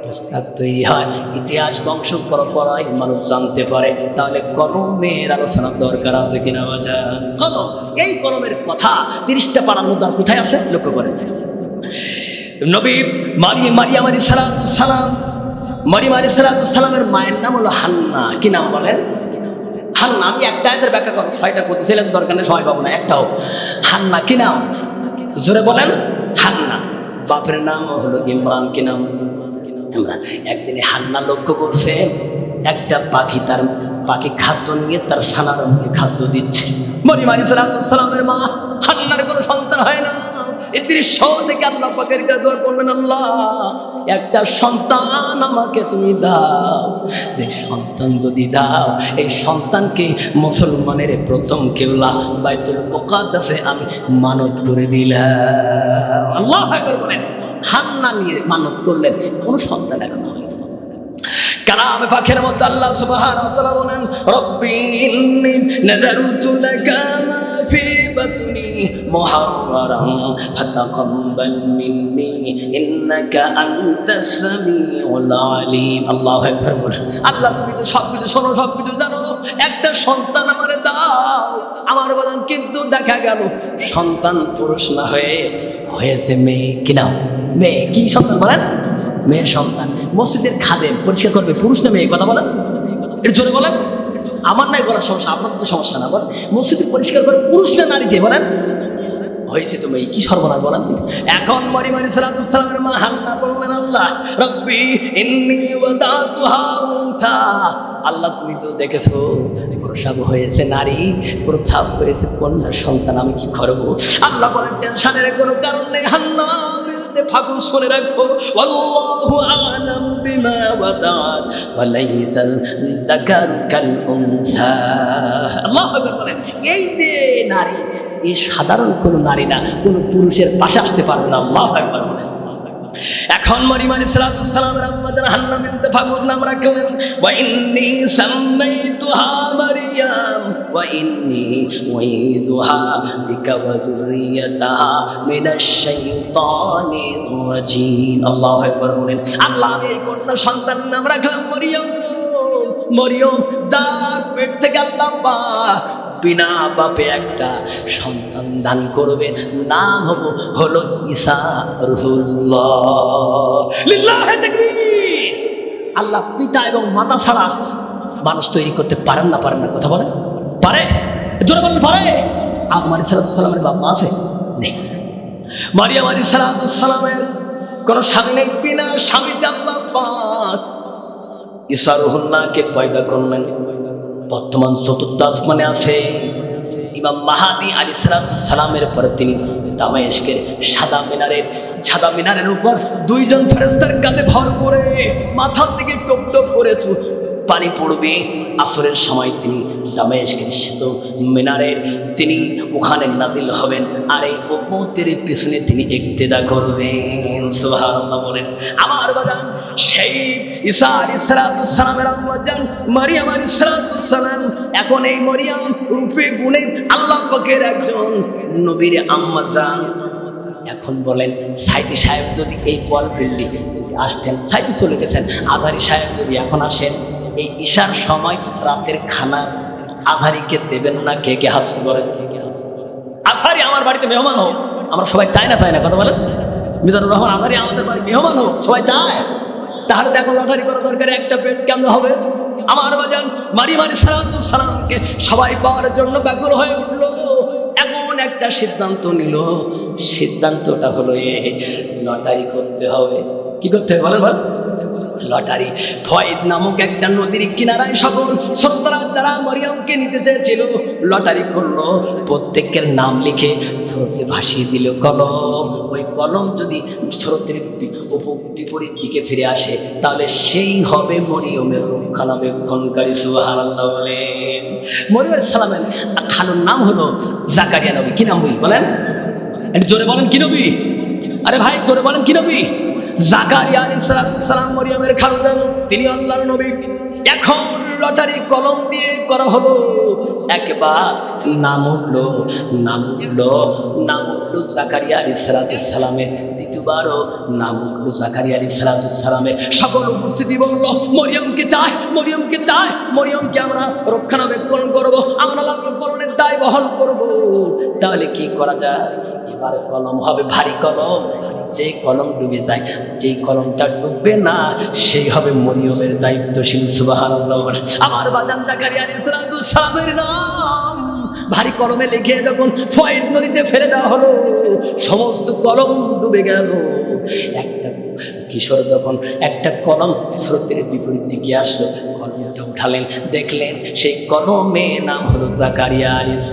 পুস্তক তৈরি হয়, ইতিহাস, বংশ পরম্পরায় মানুষ জানতে পারে। তাহলে কলমের আলোচনা দরকার আছে কিনা বাজার? কলম, এই কলমের কথা 30টা পারার মধ্যে আর কোথায় আছে লক্ষ্য করেন। নবী মারিয়াম আলাইহিস সালাম, মারিয়াম আলাইহিস সালামের মায়ের নাম হলো হান্না। কি নাম? বলেন। হান্না। আমি একটা আয়াতের ব্যাখ্যা করব, 6টা করতেছিলাম, দরকার নেই, সময় পাবো না একটাও। হান্না কি নাম? জোরে বলেন। হান্না। বাপের নাম হলো ইমরান। কি নাম? ইমরান। একদিনে হান্না লক্ষ্য করছে একটা পাখি, তার পাখি খাদ্য নিয়ে তার ছানার খাদ্য দিচ্ছে। মারিয়াম আলাইহিস সালামের মা হান্নার কোনো সন্তান হয় না। এই দৃশ্য দেখে আল্লাহ পাকের কাছে দোয়া করবেন, আল্লাহ একটা সন্তান আমাকে তুমি দাও। যে সন্তান যদি দাও, এই সন্তানকে মুসলমানের প্রথম কিবলা বাইতুল মুকাদ্দাসে আমি মানত করে দিলাম। আল্লাহু আকবার বলেন। হান্না নিয়ে মানত করলেন, কোন সন্তান এখন হয়। কালামে পাকের মধ্যে আল্লাহ সুবহানাহু ওয়া তাআলা বলেন, রব্বি ইন্নী নাযারতু লাকা মা ফি বাতনি মুহাররারান ফাতাকাব্বাল মিন্নী ইন্নাকা আনতাস সামিউল আলিম। আল্লাহু আকবার বলেন। আল্লাহ তুমি তো সবকিছু শোনো, সবকিছু জানো, একটা সন্তান আমারে দাও। আমার বলেন, কিন্তু দেখা গেল সন্তান পুরুষ না হয়েছে মেয়ে। কি নাম? মেয়ে। কি সন্তান? বলেন। মেয়ে সন্তান। মসজিদের খাদেম পরিষ্কার করবে, পুরুষ না মেয়ে? কথা বলেন, এর জোরে বলেন। আমার নাই বলার সমস্যা, আপনার তো সমস্যা না। বলেন, মসজিদে পরিষ্কার করে পুরুষ না নারীকে? বলেন। হয়েছে তো মেয়ে। কি সর্বনাশ বলেন। এখন মারিয়াম আলাইহিস সালামের মা হান্না বললেন, আল্লাহ রব্বি ইন্নী ওয়াদাতুহা উনসা। আল্লাহ তুমি তো দেখেছো প্রসব হয়েছে নারী, প্রসব হয়েছে কন্যা সন্তান, আমি কি করব? আল্লাহ বলেন, টেনশনের কোনো কারণ নেই হান্না, ফাগুন শুনে রাখো, আল্লাহু আ'লাম বিমা ওয়াদাত ওয়া লাইসাল যাকারু কাল উনসা। আল্লাহু আকবার বলেন। এই যে নারী, এই সাধারণ কোনো নারী না, কোনো পুরুষের পাশে আসতে পারবে না। আল্লাহু আকবার বলেন। এখন মারিয়াম আলাইহিস সালামের আম্মা জান হান্না বিনতে ফাগুর নাম রাখলেন, ওয়া ইন্নী সাম্মাইতুহা মারিয়াম ওয়া ইন্নী উঈযুহা বিকা ওয়া যুররিয়াতাহা মিনাশ শাইতানির রাজীম। আল্লাহু আকবার বলেন। আল্লাহ আমি এই কন্যা সন্তানের নাম রাখলাম মরিয়ম। মরিয়ম, যার পেট থেকে আল্লাহ পাক বিনা বাপে একটা সন্তান দান করবে, নাম হলো ঈসা রুহুল্লাহ। লিল্লাহি তাকবীর। আল্লাহ পিতা এবং মাতা ছাড়া মানুষ তৈরি করতে পারেন না। কথা বলেন, পারে? জোরে বলেন, পারে? আদম আলাইহিস সালামের বাপ মা আছে? নেই। মারিয়াম আলাইহিস সালামের কোনো স্বামী নেই। বিনা স্বামীতে আল্লাহ পাক ঈসা রুহুল্লাহকে পয়দা করলেন। বর্তমান চতুর্থ আসমানে আছে ইমাম মাহাদি আলাইহিস সালামের পরে তিনি দামেস্কের সাদা মিনারের উপর 2 জন ফেরেশতার কাঁধে ভর করে মাথার দিকে টপ টপ করে পানি পড়বে। আসরের সময় তিনি দামেস্কের শ্বেত মিনারের তিনি ওখানে নাজিল হবেন, আর এই উম্মতের পিছনে তিনি ইক্তেদা করবেন। সুবহানাল্লাহ বলেন। আমার বাজান, সেই ঈসা আলাইহিস সালামের আম্মা জান মারিয়াম আলাইহিস সালাম, এখন এই মারিয়াম রূপে গুণে আল্লাহ পাকের একজন নবীর আম্মা জান। এখন বলেন, সাইদি সাহেব যদি এই বল ফিল্ডি আসতেন, সাইডে চলে গেছেন। আধারি সাহেব যদি এখন আসেন, এই ঈশার সময় রাতের খানা আধারিকে দেবেন না? কে কে হাফস করেন? আধারি আমার বাড়িতে মেহমান হোক, আমরা সবাই চাই না কথা বলেন? মিজানুর রহমান আধারি আমাদের বাড়ি মেহমান হোক, সবাই চায়। তাহলে দেখো লটারি করা দরকার, একটা পেট কেমন হবে? আমার বাজান মারিয়াম আলাইহিস সালামকে সবাই পাওয়ার জন্য ব্যাকুল হয়ে উঠলো। এমন একটা সিদ্ধান্ত নিল, সিদ্ধান্তটা হলো লটারি করতে হবে। কি করতে হবে বলেন? লটারি। ফয়েদ নামক একটা নদীর কিনারায় সকল সন্তান যারা মরিয়মকে নিতে চেয়েছিল লটারি করলো, প্রত্যেকের নাম লিখে স্রোতে ভাসিয়ে দিল কলম। ওই কলম যদি স্রোতের বিপরীত দিকে ফিরে আসে তাহলে সেই হবে মরিয়মের রক্ষণাবেক্ষণকারী। সুবহানাল্লাহ বলেন। মরিয়ম আলাইহিস সালামের খালুর নাম হলো জাকারিয়া নবী। কি নাম বলেন? জোরে বলেন, কি নবী? আরে ভাই জোরে বলেন, কি নবী? জাকারিয়া আলাইহিস সালাম মরিয়মের খালুজান, তিনি আল্লাহর নবী। এখন লটারি কলম দিয়ে করা হলো, একবার নাম উঠলো জাকারিয়া আলাইহিস সালামের, দ্বিতীয়বারও নাম উঠলো জাকারিয়া আলাইহিস সালামের। সকল উপস্থিতি বলল মরিয়মকে চাই, মরিয়মকে আমরা রক্ষণাবেক্ষণ করব, আমরা লালন পালনের দায় বহন করব। তাহলে কি করা যায়? এবার কলম হবে ভারী কলম, যে কলম ডুবে যায়, যেই কলমটা ডুববে না সেই হবে মরিয়মের দায়িত্বশীল। সুবহানাল্লাহ। আমার বাজান জাকারিয়া আলাইহিস সালামের নাম ভারী কলমে লিখে যখন ফয়েদ নদীতে ফেলে দেওয়া হলো, সমস্ত কলম ডুবে গেল। একটা কিশোর যখন একটা কলম স্রোতের বিপরীত দিকে আসলো, কলমটা উঠালেন, দেখলেন সেই কলমে নাম হলো জাকারিয়া আলাইহিস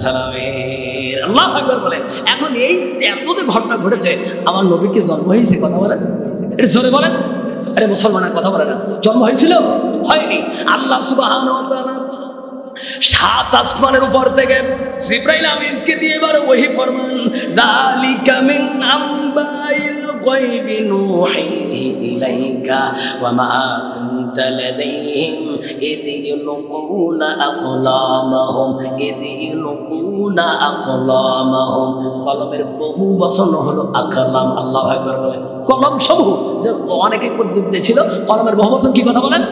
সালামের। আল্লাহু আকবার বলেন। এখন এই এতটা ঘটনা ঘটেছে, আমার নবীকে জন্ম হয়েছে, কথা বলেন, এটা জোরে বলেন। আরে মুসলমানের কথা বলে না, জন্ম হয়েছিল? হয়নি। আল্লাহ সুবহানাহু ওয়া তাআলা 7 আসমানের উপর থেকে জিবরাইল আমিনকে দিয়ে এবার ওহী ফরমান, যালিকা মিন আম্বাইল গায়বি নূহিহি ইলাইকা ওয়া মা কুনতা লাদাইহিম ইয ইলকুনা আকলামাহুম। কলমের বহু বচন হলো আকলাম। আল্লাহু আকবার বলেন। কলম সমূহ যে অনেকে পর্যন্ত ছিল, কলমের বহু বচন কি কথা বলেন?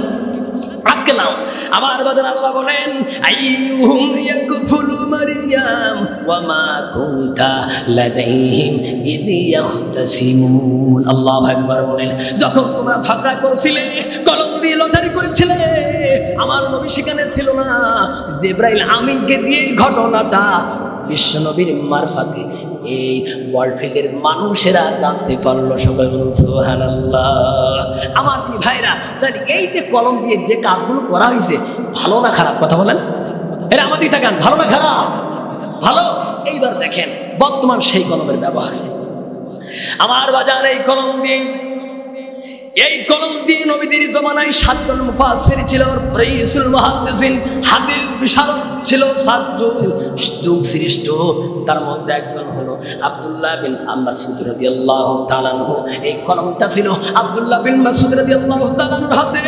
আকলাম। আমার বাদে আল্লাহ বলেন, আইয়ুহুম ইয়াকফুলু মারইয়াম ওয়া মা কুনতা লাদাইহিম ইয ইয়াখতাসিমুন। আল্লাহু আকবার বলেন। যখন তোমরা ঝগড়া করেছিলে, কলম দিয়ে লটারি করেছিলে, আমার নবী সেখানে ছিল না। জিবরাইল আমিনকে দিয়ে ঘটনাটা বিশ্ব নবীর মারফতে এই ওয়ার্ল্ডফিল্ডের মানুষেরা জানতে পারলো। সবাই বলুন সুবহানাল্লাহ। আমার ভাইরা, তাহলে এই যে কলম দিয়ে যে কাজগুলো করা হয়েছে, ভালো না খারাপ? কথা বলেন। এরা আমাদের তাকান, ভালো না খারাপ? ভালো। এইবার দেখেন বর্তমান সেই কলমের ব্যবহার। আমার বাজার এই কলম দিয়ে নবীদের জমানায় 7 জন মুফাসসির ছিল, রাইসুল মুহাদ্দিসিন, হাদিস বিশারদ ছিল 7 জন যুগ শ্রেষ্ঠ। তার মধ্যে একজন হলো আব্দুল্লাহ বিন মাসউদ রাদিয়াল্লাহু তাআলা আনহু। এই কলমটা ছিল আব্দুল্লাহ বিন মাসউদ রাদিয়াল্লাহু তাআলা আনহুর হাতে।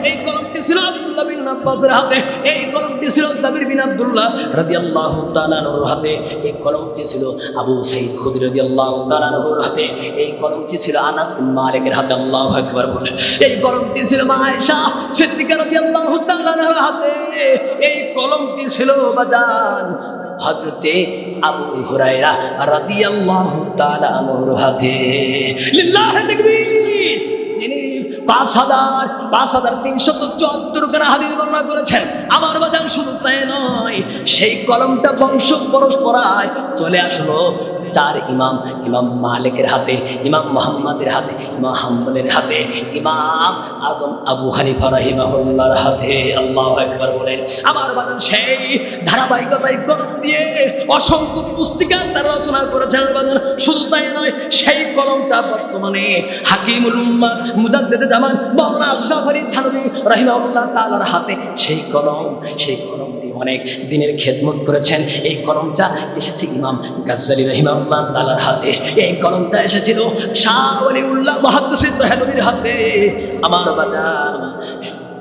এই কলমটি ছিল আব্দুল্লাহ বিন আব্বাসের হাতে। এই কলমটি ছিল জাবির বিন আব্দুল্লাহ রাদিয়াল্লাহু তাআলা আনহুর হাতে। এই কলমটি ছিল আবু সাঈদ খুদরি রাদিয়াল্লাহু তাআলা আনহুর হাতে। এই কলমটি ছিল আনাস বিন মালিকের হাতে। আল্লাহু আকবার। এই কলমটি ছিল মা আয়েশা সিদ্দিকা রাদিয়াল্লাহু তাআলা আনহার হাতে। এই কলমটি ছিল বাজান হযরতে আবু হুরায়রা রাদিয়াল্লাহু তাআলা আনহুর হাতে। লিল্লাহি তাকবীর। যিনি 5374 খানা হাদিস বর্ণনা করেছেন। আমার বাজান শুধু তাই নয়, সেই কলমটা বংশ পরম্পরায় চলে আসলো 4 ইমাম, ইমাম মালিকের হাতে, ইমাম মুহাম্মাদের হাতে, ইমাম হাম্বলের হাতে, ইমাম আজম আবু হানিফা রাহিমাহুল্লাহর হাতে। আল্লাহু আকবার বলেন। আমার বাজান সেই ধারাবাহিকতায় কলম দিয়ে অসংখ্য পুস্তিকা তারা রচনা করেছেন। বাজান শুধু তাই নয়, সেই কলমটা বর্তমানে হাকিমুল উম্মাহ মুজাদ্দিদে জামান মাওলানা আশরাফ আলী থানভী রাহিমাহুল্লাহ তাআলার হাতে। সেই কলম দিয়ে অনেক দিনের খেদমত করেছেন। এই কলমটা এসেছে ইমাম গাজ্জালী রাহিমাহুল্লাহ তাআলার হাতে। এই কলমটা এসেছিল শাহ ওলিউল্লাহ মুহাদ্দিস দেহলভীর হাতে। আমার বাজান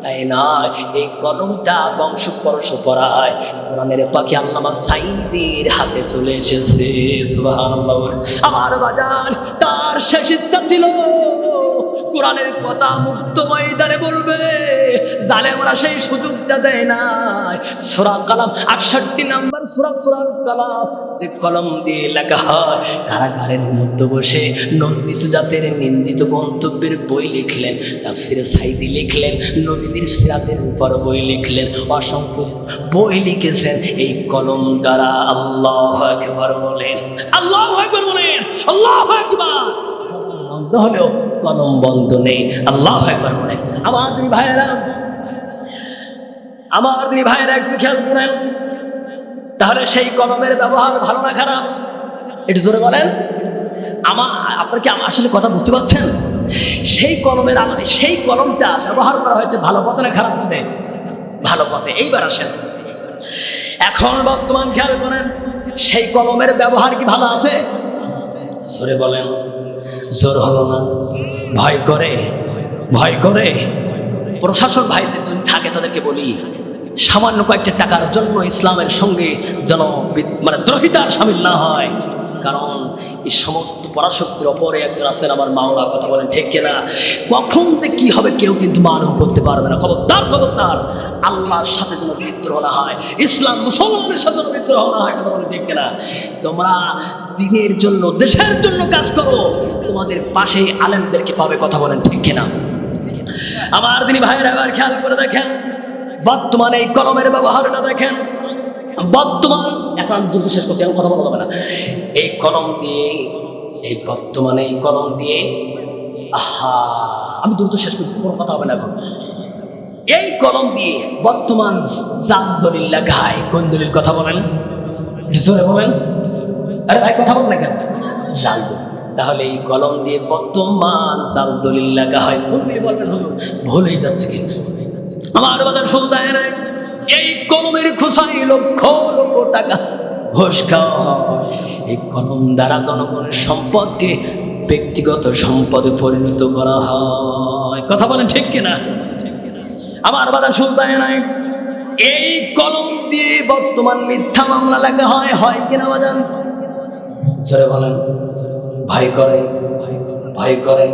তাই নয়, এই কলমটা বংশ পরম্পরায় কোরআনের পাখি আল্লামা সাঈদীর হাতে চলে এসেছে। সুবহানাল্লাহ। আমার বাজান তার শেষ ইচ্ছা ছিল কোরআনের কথা মুক্ত ময়দানে বলবে, জালেমরা সেই সুযোগটা দেয় না। সূরা কালাম 68 নম্বর সূরা, সূরাল কালাম, যে কলম দিয়ে লেখা হয়, কারাগারের মধ্যে বসে নন্দিত জাতের নিন্দিত গন্তব্যের বই লিখলেন, তাফসিরে সাইদি লিখলেন, নবীদের সিরাতের উপর বই লিখলেন, অসংখ্য বই লিখেছেন এই কলম দ্বারা। আল্লাহু আকবার বলেন, আল্লাহু আকবার বলেন, আল্লাহু আকবার। বন্ধ হলেও কলম বন্ধ নেই। আল্লাহু আকবার বলেন। আমাদের ভাইয়েরা একটু খেয়াল করেন, তাহলে সেই কলমের ব্যবহার ভালো না খারাপ? একটু জোরে বলেন। আপনার কি আসলে কথা বুঝতে পারছেন? সেই কলমের সেই কলমটা ব্যবহার করা হয়েছে ভালো পথে না খারাপ পথে? ভালো পথে। এইবার আসেন, এখন বর্তমান খেয়াল করেন, সেই কলমের ব্যবহার কি ভালো আছে? জোরে বলেন। জোর হলো না? ভয় করে, ভয় করে। প্রশাসন ভাইদের যদি থাকে তাদেরকে বলি, সামান্য কয়েকটা টাকার জন্য ইসলামের সঙ্গে যেন দ্রোহিতার সামিল না হয়। কারণ এই সমস্ত পরাশক্তির অপরে একজন আছেন আমার মাওলা, কথা বলেন ঠিক কিনা? কখন কি হবে কেউ কিন্তু মালুম করতে পারবে না। খবরদার, খবরদার, আল্লাহর সাথে যেন বিদ্রোহ না হয়, ইসলাম মুসলমানের সাথে যেন বিদ্রোহ না হয়, কথা বলেন ঠিক কিনা? তোমরা দিনের জন্য, দেশের জন্য কাজ করো, তোমাদের পাশে আলেমদেরকে পাবে, কথা বলেন ঠিক কিনা? আমার দিনী ভাইয়েরা এবার খেয়াল করে দেখেন, বর্তমানে এই কলমের ব্যবহারটা দেখেন। বর্তমান, এখন দ্রুত শেষ করছি, এখন কথা বলা যাবে না। এই কলম দিয়ে, এই বর্তমানে এই কলম দিয়ে, আমি দ্রুত শেষ করছি, কোনো কথা হবে না এখন। এই কলম দিয়ে বর্তমান জাল দলিল লেখায়। কোন দলিল? কথা বলেন, জোরে বলেন। আরে ভাই কথা বলেন না কেন? জাল দলিল। তাহলে এই কলম দিয়ে বর্তমান জাল দলিল লেখা হয়। বলবে বলবেন হুজুর ভুলেই যাচ্ছে, কিন্তু আমার বাজার সুলতায় নাই, এই কলমের খোসাই লক্ষ লক্ষ টাকা ঘুষ খাওয়া হয়। এই কলম দ্বারা জনগণের সম্পদকে ব্যক্তিগত সম্পদে পরিণত করা হয়, কথা বলেন ঠিক কিনা? আমার বাজার সুলতায় নাই, এই কলম দিয়ে বর্তমান মিথ্যা মামলা লেখা হয়, হয় কিনা বাজান? জোরে বলেন। ভয় করে, ভয় করে।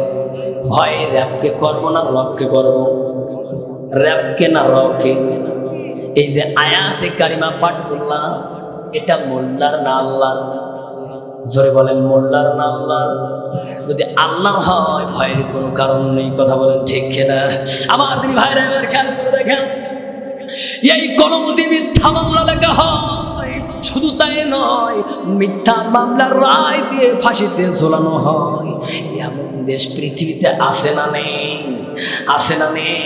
ভয় র‍্যাবকে করবো না রবকে করবো? র‍্যাবকে না রবকে? এই যে আয়াতে কারিমা পাঠ করলাম, এটা মোল্লার না আল্লাহর? জোরে বলেন, মোল্লার না আল্লাহর? যদি আল্লাহ হয় ভয়ের কোনো কারণ নেই, কথা বলেন ঠিক কিনা? আমার দিনী ভাইরা এবার খেয়াল করে দেখেন, এই কলম দিয়ে মিথ্যা মামলা লেখা হয়। শুধু তাই নয়, মিথ্যা মামলার রায় দিয়ে ফাঁসিতে ঝোলানো হয়। এমন দেশ পৃথিবীতে আছে না নেই? আছে না নেই?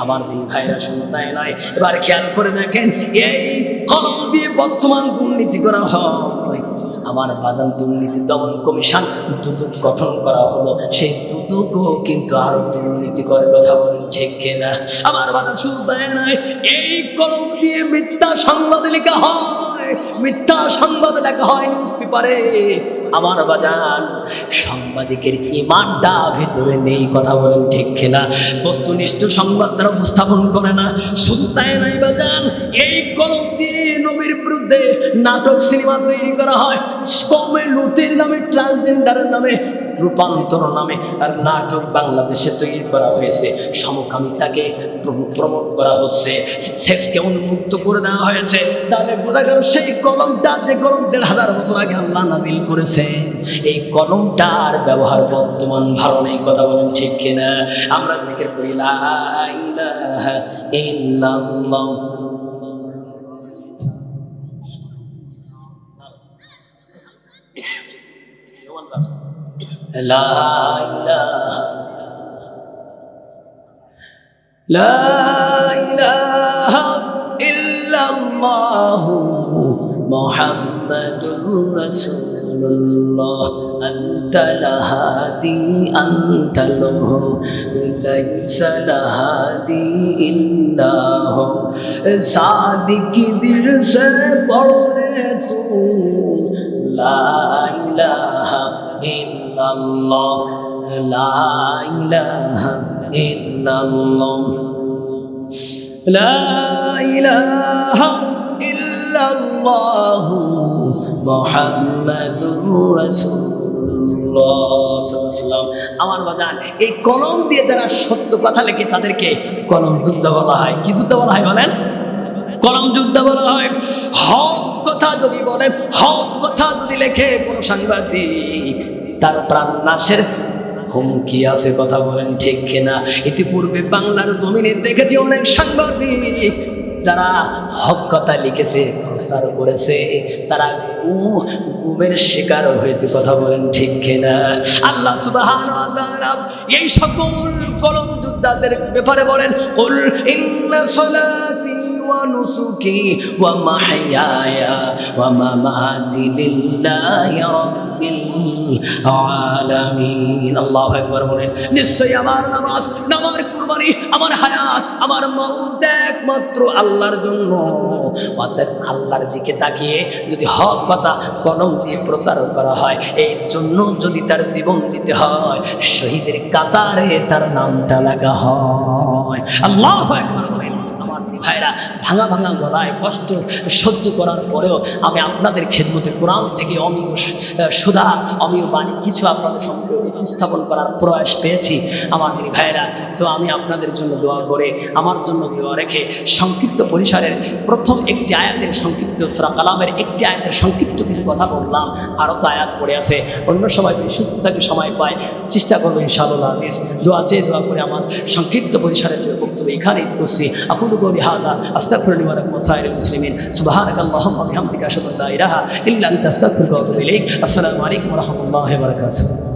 আমার দিন ভাইরা শুধু তাই নয়, এবার খেয়াল করে দেখেন, এই কলম দিয়ে বর্তমান দুর্নীতি করা হয়। আমার বাদান দুর্নীতি দমন কমিশন দুদক গঠন করা হলো, সেই দুদকও কিন্তু আরো দুর্নীতি করে, কথা বলেন ঠিক কিনা? আমার বাদান শুধু তাই নয়, এই কলম দিয়ে মিথ্যা সংবাদ লেখা হয়, মিথ্যা সংবাদ লেখা হয় নিউজ পেপারে। আমার বাজান সাংবাদিকের ইমানটা ভিতরে নেই, কথা বলেন ঠিক কিনা? বস্তুনিষ্ঠ সংবাদ তারা উপস্থাপন করে না। শুধু তাই নাই বাজান, এই কলম দিয়ে নবীর বিরুদ্ধে নাটক সিনেমা তৈরি করা হয়, কমে লুটের নামে, ট্রান্সজেন্ডারের নামে, রূপান্তর নামে আর নাটক বাংলাদেশে তৈরি করা হয়েছে। সমকামিতাকে প্রমোট করা হচ্ছে, সেক্সকে উন্মুক্ত করে দেওয়া হয়েছে। তাহলে বোঝা গেল সেই কলমটা, যে কলম 1500 বছর আগে আল্লাহ নাযিল করেছে, এই কলমটার ব্যবহার বর্তমান ভালো নেই, কথা বলেন ঠিক কিনা? আমরা জিকির করি লা ইলাহা ইল্লাল্লাহ, লা ইলাহা ইল্লাল্লাহু মুহাম্মাদুর রাসূলুল্লাহ, আনতাল হাদি আনতাল লাইসা লাহাদি ইল্লাহু, সাদিক দিল সে পড়ে তু লা ইলাহা ইল্লাল্লাহ, লা ইলাহা ইল্লাল্লাহ, লা ইলাহা ইল্লাল্লাহু মুহাম্মাদুর রাসূলুল্লাহ। সাল্লাম। আমার বাজান, এই কলম দিয়ে যারা সত্য কথা লেখে তাদেরকে কলম যোদ্ধা বলা হয়। কি যোদ্ধা বলা হয় বলেন? কলম যোদ্ধা বলা হয়। হক কথা যদি বলে, হক কথা যদি লেখে কোন সাংবাদিক, তার প্রাণ নাশের হুমকি আছে। কথা বলেন ঠিক কিনা? ইতিপূর্বে বাংলার জমিনে দেখেছি অনেক সাংবাদিক যারা হক কথা লিখেছে, প্রচার করেছে, তারা গুমের শিকার হয়েছে। কথা বলেন ঠিক কিনা? আল্লাহ সুবহানাহু ওয়া তাআলা এই সকল কলম যোদ্ধাদের ব্যাপারে বলেন, কুল ইন্না সালাতি ওয়া নুসুকি ওয়া মাহইয়ায়া ওয়া মামাতি লিল্লাহি রাব্বিল আলামিন। আল্লাহু আকবার বলেন। নিশ্চয়ই আমার নামাজ, আমার কুরবানি, আমার হায়াত, আমার মওত একমাত্র আল্লাহর জন্য। অতএব আল্লাহর দিকে তাকিয়ে যদি হক কথা কলম দিয়ে প্রচার করা হয়, এর জন্য যদি তার জীবন দিতে হয়, শহীদের কাতারে তার নামটা লেখা হয়। আল্লাহু আকবার বলেন। আমার ভাইরা, ভাঙা ভাঙা গলায় কষ্ট সহ্য করার পরেও আমি আপনাদের খেদমতে কোরআন থেকে অমীয় সুধা, অমীয় বাণী কিছু আপনাদের সঙ্গে উপস্থাপন করার প্রয়াস পেয়েছি আমার ভাইরা। তো আমি আপনাদের জন্য দোয়া করে, আমার জন্য দোয়া রেখে সংক্ষিপ্ত পরিসরের প্রথম একটি আয়াতের সংক্ষিপ্ত সূরা কালামের একটি আয়াতের সংক্ষিপ্ত কিছু কথা বললাম। আরও তো আয়াত পড়ে আছে, অন্য সবাই যদি সুস্থ থাকে সময় পায় চেষ্টা করবো ইনশাআল্লাহ। দোয়া চেয়ে দোয়া করে আমার সংক্ষিপ্ত পরিসরের বক্তব্য এখানেই করছি। আকুলু কওলি হাযা আস্তাগফিরুল্লাহ ওয়া লাকুম ওয়া সাইরিল মুসলিমিন। সুবহানাকাল্লাহুম্মা ওয়া বিহামদিকা আশহাদু আল্লা ইলাহা ইল্লা আনতা আস্তাগফিরুকা ওয়া আতুবু ইলাইক। আসসালামু আলাইকুম ওয়া রাহমাতুল্লাহি ওয়া বারাকাতুহু।